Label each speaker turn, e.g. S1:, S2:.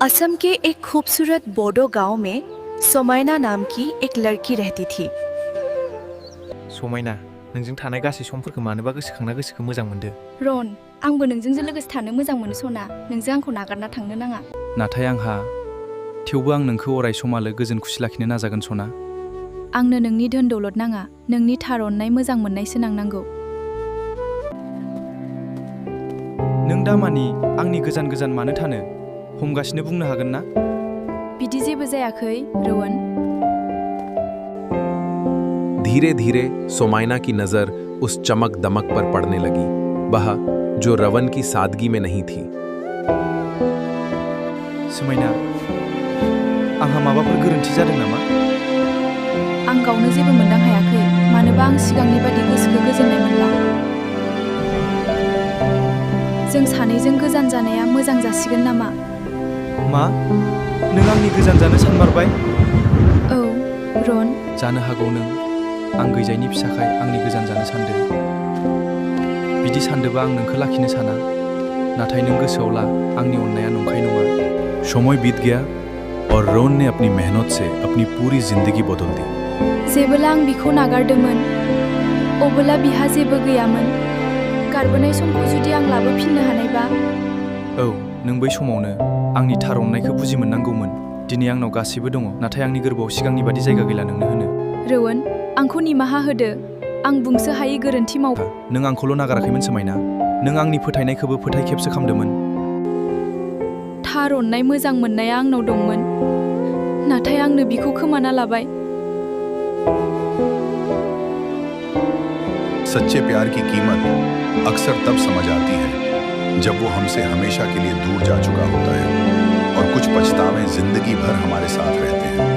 S1: असम के एक खूबसूरत बोडो गांव में सोमाइना नाम की एक लड़की रहती थी।
S2: समायना, नोंजों थानाय गासै समफोरखौ मानोबा गोसोखांना गोसोखौ मोजां मोनदो।
S3: रन, आंबो नोंजों लोगोसे थानो मोजां मोनो सना। नोंजों आंखौ नागारना थांनो नाङा।
S4: नाथाय आंहा थेवबो आं नोंखौ अराय समालो गोजोन खुसि लाखिनो नाजागोन सना।
S3: आंनो नोंनि धोन दौलत नाङा, नोंनि थार अननाय मोजां मोननायसो नांनांगौ।
S4: नों दामानि आंनि गोजान गोजान मानो थानो हमगासिनो बुंनो हागोन ना?
S3: बिदि जेबो जायाखै, रोवन।
S5: धीरे धीरे सोमाइना की नजर उस चमक दमक पर पड़ने लगी, वह जो रवन की सादगी में नहीं थी।
S4: समायना, आंहा माबाफोर गोरोन्थि जादों नामा?
S3: आं गावनो जेबो मोनदां हायाखै, मानोबा आं सिगांनि बादि गोसोखौ गोजोननाय मोनला। जों सानैजों गोजान जानाया मोजां जासिगोन नामा?
S4: मा? नों आंनि गोजान जानो सानमारबाय?
S3: औ, रन।
S4: जानो हागौ नों आं गैजायनि फिसाखाय आंनि गोजान जानो सानदों। बिदि सानदोंबा आं नोंखौ लाखिनो साना, नाथाय नों गोसोआव ला, आंनि अननाया नंखाय नङा।
S5: समय बीत गया और रोन ने अपनी मेहनत से अपनी पूरी जिंदगी बदल दी।
S3: जेबोला आं बिखौ नागारदोंमोन, अबोला बिहा जेबो गैयामोन। गारबोनाय समखौ जुदि आं लाबोफिननो हानायबा।
S4: औ, नों बै समावनो आंनि थार अननायखौ बुजि मोननांगौमोन। दिनै आंनाव गासैबो दङ, नाथाय आंनि गोरबोआव सिगांनि बादि जायगा गैला नोंनो होनो।
S3: रोवन, आंखौ निमाहा होदो। आं बुंसो हायै गोरोन्थि माव।
S4: नों आंखौल' नागाराखैमोन समायना, नों आंनि फोथायनायखौबो फोथाय खेबसो खालामदोंमोन।
S3: थार अननाय मोजां मोननाया आंनाव दंमोन, नाथाय आंनो बिखौ खोमाना लाबाय।
S6: सच्चे प्यार की कीमत अक्सर तब समझ आती है जब वो हमसे हमेशा के लिए दूर जा चुका होता है और कुछ पछतावे जिंदगी भर हमारे साथ रहते हैं।